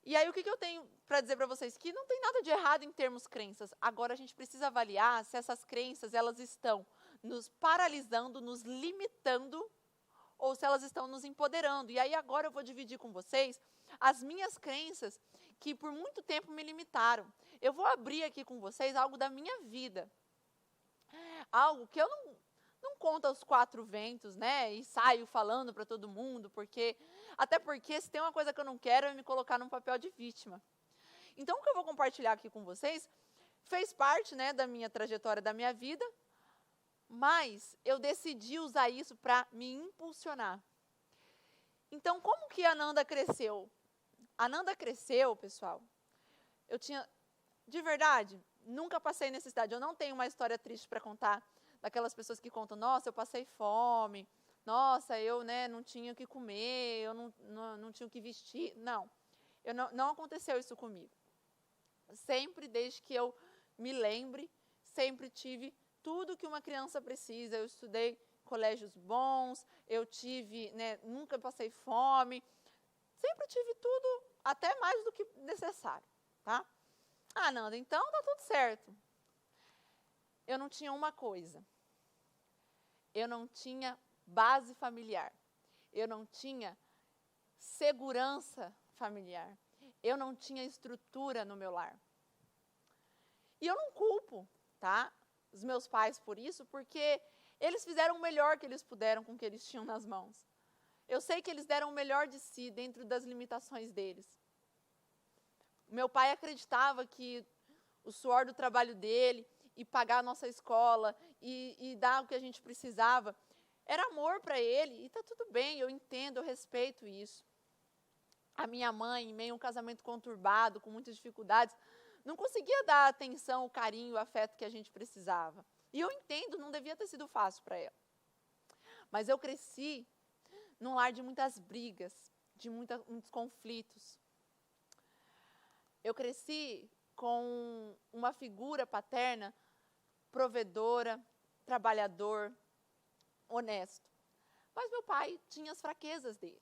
E aí, o que eu tenho para dizer para vocês? Que não tem nada de errado em termos crenças. Agora, a gente precisa avaliar se essas crenças, elas estão nos paralisando, nos limitando, ou se elas estão nos empoderando. E aí, agora eu vou dividir com vocês as minhas crenças que por muito tempo me limitaram. Eu vou abrir aqui com vocês algo da minha vida. Algo que eu não conto aos quatro ventos, né? E saio falando para todo mundo, até porque se tem uma coisa que eu não quero é me colocar num papel de vítima. Então, o que eu vou compartilhar aqui com vocês fez parte, né, da minha trajetória, da minha vida, mas eu decidi usar isso para me impulsionar. Então, como que a Nanda cresceu? A Nanda cresceu, pessoal, de verdade, nunca passei necessidade. Eu não tenho uma história triste para contar, daquelas pessoas que contam, nossa, eu passei fome, nossa, eu, né, não tinha o que comer, eu não tinha o que vestir. Não aconteceu isso comigo. Sempre, desde que eu me lembre, sempre tive tudo que uma criança precisa. Eu estudei colégios bons, eu tive, né, nunca passei fome, sempre tive tudo, até mais do que necessário, tá? Ah, Nanda, então tá tudo certo. Eu não tinha uma coisa. Eu não tinha base familiar. Eu não tinha segurança familiar. Eu não tinha estrutura no meu lar. E eu não culpo, tá, os meus pais por isso, porque eles fizeram o melhor que eles puderam com o que eles tinham nas mãos. Eu sei que eles deram o melhor de si dentro das limitações deles. Meu pai acreditava que o suor do trabalho dele e pagar a nossa escola e dar o que a gente precisava era amor para ele, e está tudo bem, eu entendo, eu respeito isso. A minha mãe, em meio a um casamento conturbado, com muitas dificuldades, não conseguia dar a atenção, o carinho, o afeto que a gente precisava. E eu entendo, não devia ter sido fácil para ela. Mas eu cresci num lar de muitas brigas, de muitos conflitos. Eu cresci com uma figura paterna provedora, trabalhador, honesto. Mas meu pai tinha as fraquezas dele.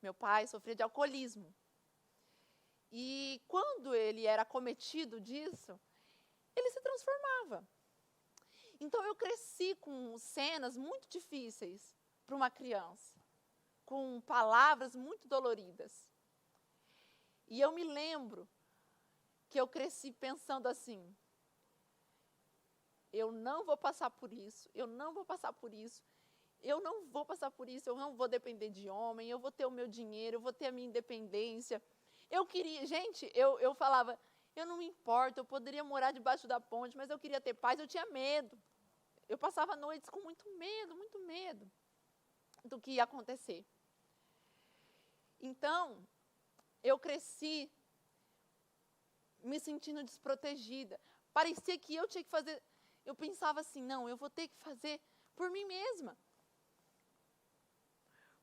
Meu pai sofria de alcoolismo. E quando ele era acometido disso, ele se transformava. Então eu cresci com cenas muito difíceis para uma criança, com palavras muito doloridas. E eu me lembro que eu cresci pensando assim, eu não vou passar por isso, eu não vou passar por isso, eu não vou passar por isso, eu não vou depender de homem, eu vou ter o meu dinheiro, eu vou ter a minha independência. Eu queria, gente, eu falava, eu não me importo, eu poderia morar debaixo da ponte, mas eu queria ter paz, eu tinha medo. Eu passava noites com muito medo do que ia acontecer. Então, eu cresci me sentindo desprotegida. Parecia que eu tinha que fazer, eu pensava assim, não, eu vou ter que fazer por mim mesma.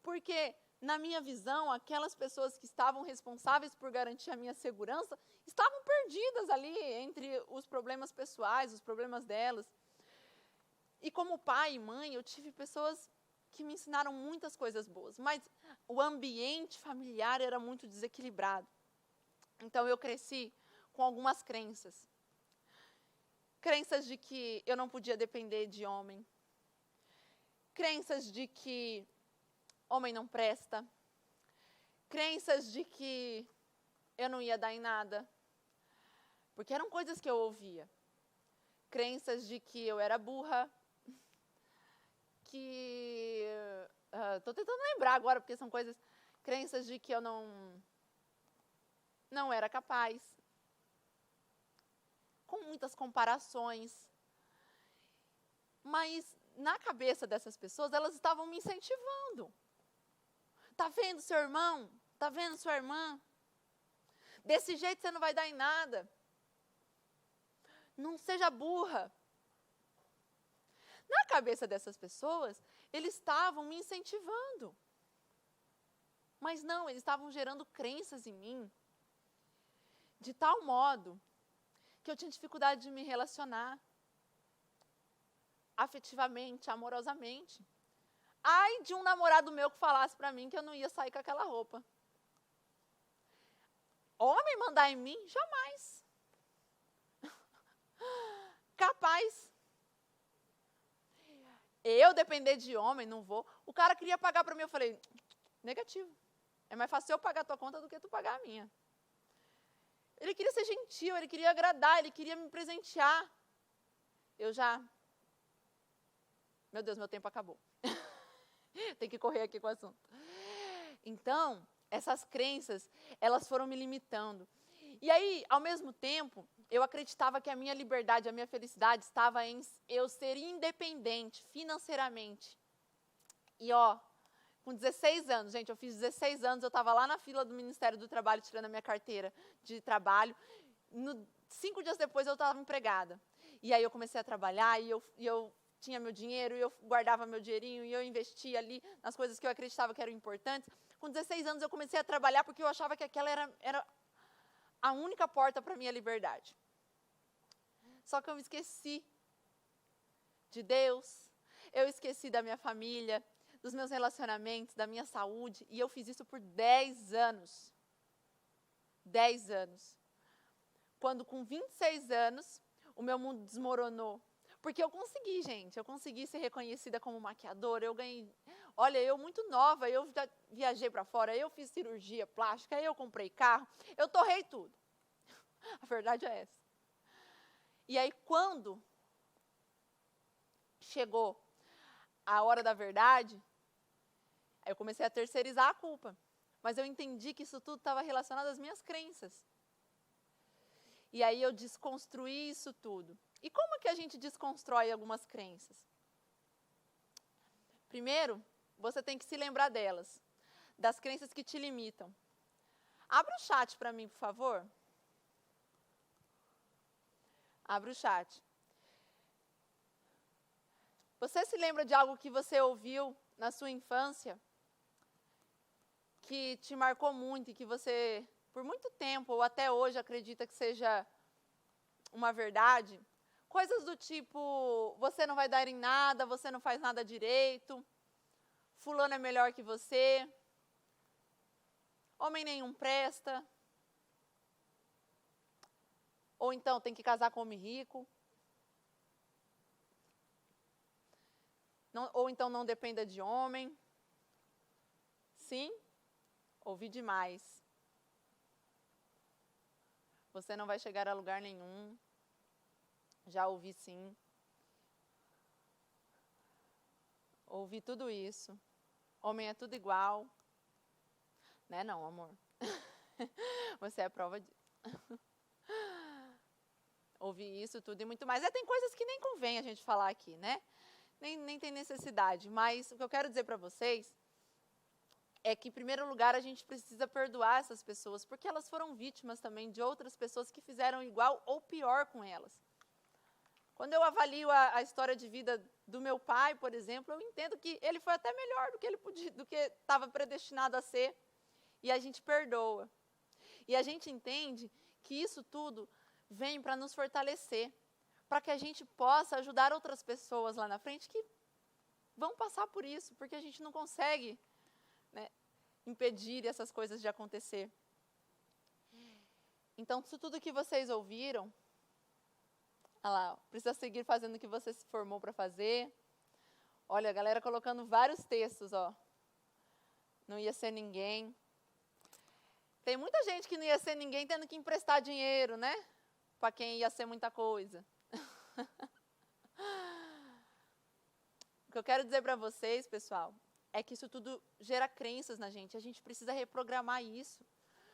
Porque, na minha visão, aquelas pessoas que estavam responsáveis por garantir a minha segurança, estavam perdidas ali entre os problemas pessoais, os problemas delas. E como pai e mãe, eu tive pessoas que me ensinaram muitas coisas boas, mas o ambiente familiar era muito desequilibrado. Então eu cresci com algumas crenças. Crenças de que eu não podia depender de homem. Crenças de que homem não presta. Crenças de que eu não ia dar em nada. Porque eram coisas que eu ouvia. Crenças de que eu era burra. Estou tentando lembrar agora, porque são coisas... Crenças de que eu não era capaz. Com muitas comparações. Mas, na cabeça dessas pessoas, elas estavam me incentivando. Tá vendo seu irmão? Tá vendo sua irmã? Desse jeito você não vai dar em nada. Não seja burra. Na cabeça dessas pessoas, eles estavam me incentivando. Mas não, eles estavam gerando crenças em mim, de tal modo que eu tinha dificuldade de me relacionar afetivamente, amorosamente. Ai de um namorado meu que falasse para mim que eu não ia sair com aquela roupa. Homem mandar em mim? Jamais. Capaz. Eu depender de homem, não vou. O cara queria pagar para mim, eu falei, negativo. É mais fácil eu pagar a tua conta do que tu pagar a minha. Ele queria ser gentil, ele queria agradar, ele queria me presentear. Eu já... Meu Deus, meu tempo acabou. Tem que correr aqui com o assunto. Então, essas crenças, elas foram me limitando. E aí, ao mesmo tempo, eu acreditava que a minha liberdade, a minha felicidade estava em eu ser independente financeiramente. E ó, com 16 anos, gente, eu fiz 16 anos, eu estava lá na fila do Ministério do Trabalho, tirando a minha carteira de trabalho. 5 dias depois eu estava empregada. E aí eu comecei a trabalhar e eu tinha meu dinheiro, e eu guardava meu dinheirinho, e eu investia ali nas coisas que eu acreditava que eram importantes. Com 16 anos eu comecei a trabalhar porque eu achava que aquela era a única porta para a minha liberdade. Só que eu me esqueci de Deus, eu esqueci da minha família, dos meus relacionamentos, da minha saúde, e eu fiz isso por 10 anos. 10 anos. Quando com 26 anos, o meu mundo desmoronou. Porque eu consegui, gente, eu consegui ser reconhecida como maquiadora, eu ganhei... Olha, eu muito nova, eu já viajei para fora, eu fiz cirurgia plástica, eu comprei carro, eu torrei tudo. A verdade é essa. E aí, quando chegou a hora da verdade, eu comecei a terceirizar a culpa. Mas eu entendi que isso tudo estava relacionado às minhas crenças. E aí eu desconstruí isso tudo. E como que a gente desconstrói algumas crenças? Primeiro, você tem que se lembrar delas, das crenças que te limitam. Abra o chat para mim, por favor. Abra o chat. Você se lembra de algo que você ouviu na sua infância, que te marcou muito e que você, por muito tempo ou até hoje, acredita que seja uma verdade? Coisas do tipo, você não vai dar em nada, você não faz nada direito, fulano é melhor que você, homem nenhum presta, ou então tem que casar com homem rico, não, ou então não dependa de homem. Sim, ouvi demais. Você não vai chegar a lugar nenhum. Já ouvi sim. Ouvi tudo isso. Homem é tudo igual. Né não, amor? Você é a prova disso. Ouvi isso tudo e muito mais. Tem coisas que nem convém a gente falar aqui, né? Nem tem necessidade. Mas o que eu quero dizer para vocês é que, em primeiro lugar, a gente precisa perdoar essas pessoas, porque elas foram vítimas também de outras pessoas que fizeram igual ou pior com elas. Quando eu avalio a história de vida do meu pai, por exemplo, eu entendo que ele foi até melhor do que ele podia, do que estava predestinado a ser, e a gente perdoa. E a gente entende que isso tudo vem para nos fortalecer, para que a gente possa ajudar outras pessoas lá na frente que vão passar por isso, porque a gente não consegue, né, impedir essas coisas de acontecer. Então, isso tudo que vocês ouviram, olha lá, precisa seguir fazendo o que você se formou para fazer. Olha, a galera colocando vários textos, ó. Não ia ser ninguém. Tem muita gente que não ia ser ninguém tendo que emprestar dinheiro, né? Para quem ia ser muita coisa. O que eu quero dizer para vocês, pessoal, é que isso tudo gera crenças na gente. A gente precisa reprogramar isso.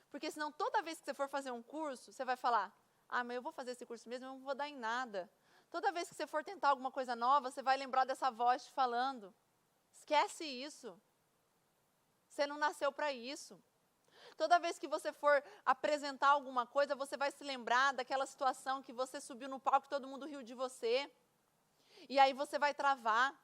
Porque senão toda vez que você for fazer um curso, você vai falar, mas eu vou fazer esse curso mesmo, eu não vou dar em nada. Toda vez que você for tentar alguma coisa nova, você vai lembrar dessa voz te falando. Esquece isso. Você não nasceu para isso. Toda vez que você for apresentar alguma coisa, você vai se lembrar daquela situação que você subiu no palco e todo mundo riu de você. E aí você vai travar.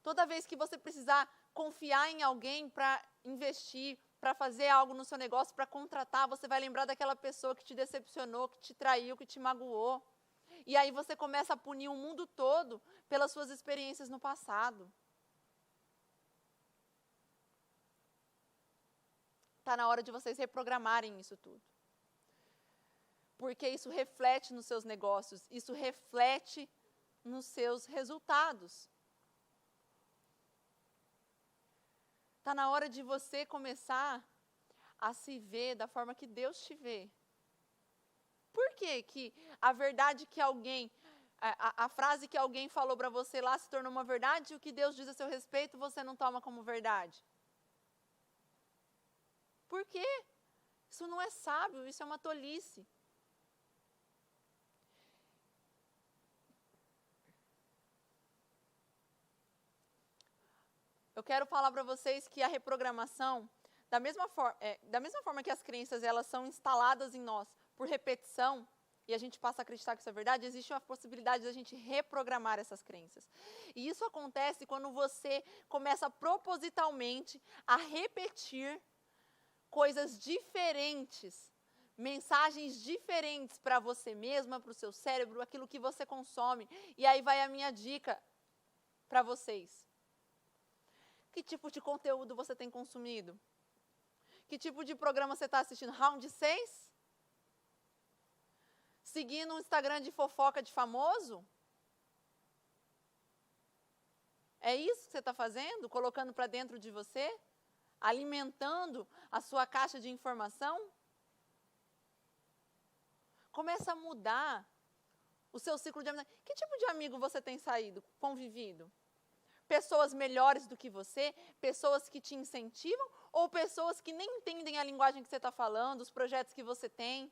Toda vez que você precisar confiar em alguém para investir, para fazer algo no seu negócio, para contratar, você vai lembrar daquela pessoa que te decepcionou, que te traiu, que te magoou. E aí você começa a punir o mundo todo pelas suas experiências no passado. Está na hora de vocês reprogramarem isso tudo. Porque isso reflete nos seus negócios, isso reflete nos seus resultados. Está na hora de você começar a se ver da forma que Deus te vê. Por que a verdade que alguém, a frase que alguém falou para você lá se tornou uma verdade e o que Deus diz a seu respeito você não toma como verdade? Por quê? Isso não é sábio, isso é uma tolice. Eu quero falar para vocês que a reprogramação, da mesma forma que as crenças elas são instaladas em nós por repetição, e a gente passa a acreditar que isso é verdade, existe uma possibilidade de a gente reprogramar essas crenças. E isso acontece quando você começa propositalmente a repetir coisas diferentes, mensagens diferentes para você mesma, para o seu cérebro, aquilo que você consome. E aí vai a minha dica para vocês. Que tipo de conteúdo você tem consumido? Que tipo de programa você está assistindo? Round 6? Seguindo um Instagram de fofoca de famoso? É isso que você está fazendo? Colocando para dentro de você? Alimentando a sua caixa de informação? Começa a mudar o seu ciclo de amizade. Que tipo de amigo você tem saído, convivido? Pessoas melhores do que você, pessoas que te incentivam ou pessoas que nem entendem a linguagem que você está falando, os projetos que você tem?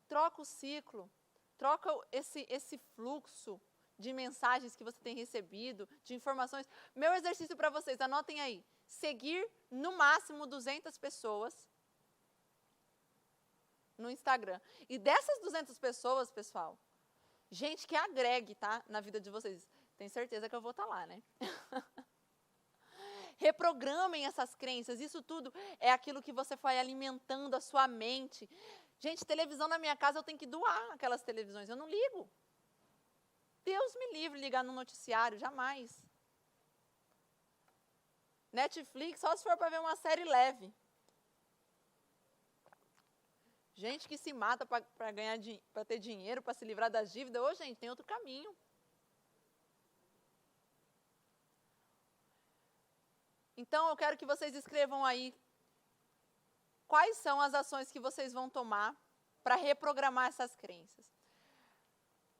Troca o ciclo, troca esse fluxo de mensagens que você tem recebido, de informações. Meu exercício para vocês, anotem aí, seguir no máximo 200 pessoas no Instagram. E dessas 200 pessoas, pessoal, gente que agregue, tá? Na vida de vocês. Tenho certeza que eu vou estar lá, né? Reprogramem essas crenças. Isso tudo é aquilo que você vai alimentando a sua mente. Gente, televisão na minha casa eu tenho que doar aquelas televisões. Eu não ligo. Deus me livre de ligar no noticiário, jamais. Netflix, só se for para ver uma série leve. Gente que se mata para ganhar, para ter dinheiro, para se livrar das dívidas. Ô, gente, tem outro caminho. Então, eu quero que vocês escrevam aí quais são as ações que vocês vão tomar para reprogramar essas crenças.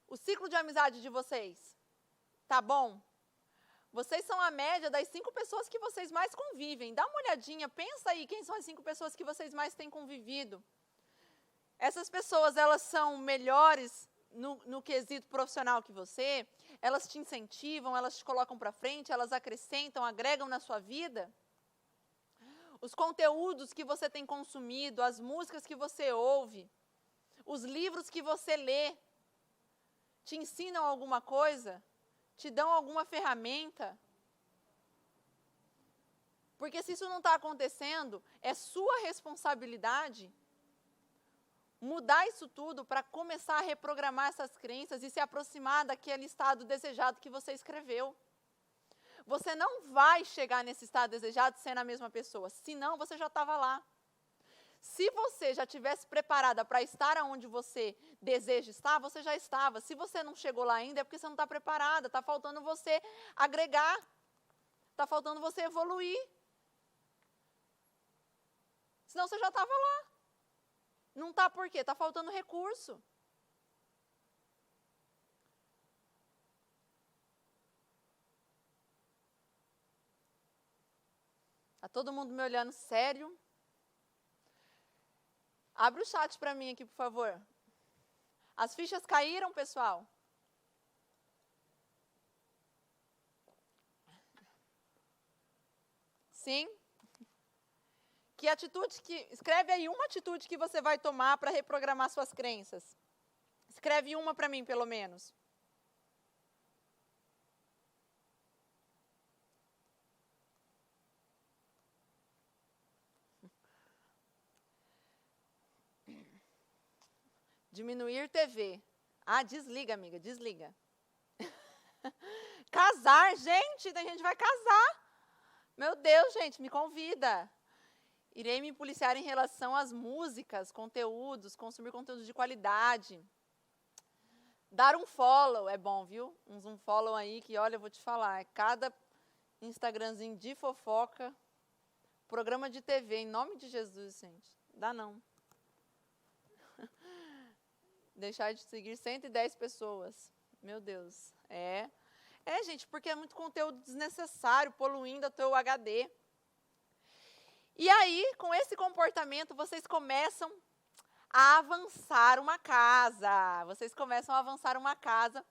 O ciclo de amizade de vocês, tá bom? Vocês são a média das 5 pessoas que vocês mais convivem. Dá uma olhadinha, pensa aí quem são as 5 pessoas que vocês mais têm convivido. Essas pessoas, elas são melhores no quesito profissional que você? Elas te incentivam, elas te colocam para frente, elas acrescentam, agregam na sua vida? Os conteúdos que você tem consumido, as músicas que você ouve, os livros que você lê, te ensinam alguma coisa? Te dão alguma ferramenta? Porque se isso não está acontecendo, é sua responsabilidade mudar isso tudo para começar a reprogramar essas crenças e se aproximar daquele estado desejado que você escreveu. Você não vai chegar nesse estado desejado sendo a mesma pessoa, senão você já estava lá. Se você já estivesse preparada para estar onde você deseja estar, você já estava. Se você não chegou lá ainda, é porque você não está preparada, está faltando você agregar, está faltando você evoluir. Senão você já estava lá. Não está por quê? Está faltando recurso. Está todo mundo me olhando sério. Abre o chat para mim aqui, por favor. As fichas caíram, pessoal? Sim? Escreve aí uma atitude que você vai tomar para reprogramar suas crenças. Escreve uma para mim, pelo menos. Diminuir TV. Ah, desliga, amiga, desliga. casar. Gente, tem gente que vai casar. Meu Deus, gente, me convida. Irei me policiar em relação às músicas, conteúdos, consumir conteúdos de qualidade. Dar um follow é bom, viu? Um follow aí que, olha, eu vou te falar, cada Instagramzinho de fofoca, programa de TV, em nome de Jesus, gente. Dá não. Deixar de seguir 110 pessoas. Meu Deus. Gente, porque é muito conteúdo desnecessário, poluindo o teu HD. E aí, com esse comportamento, vocês começam a avançar uma casa. Vocês começam a avançar uma casa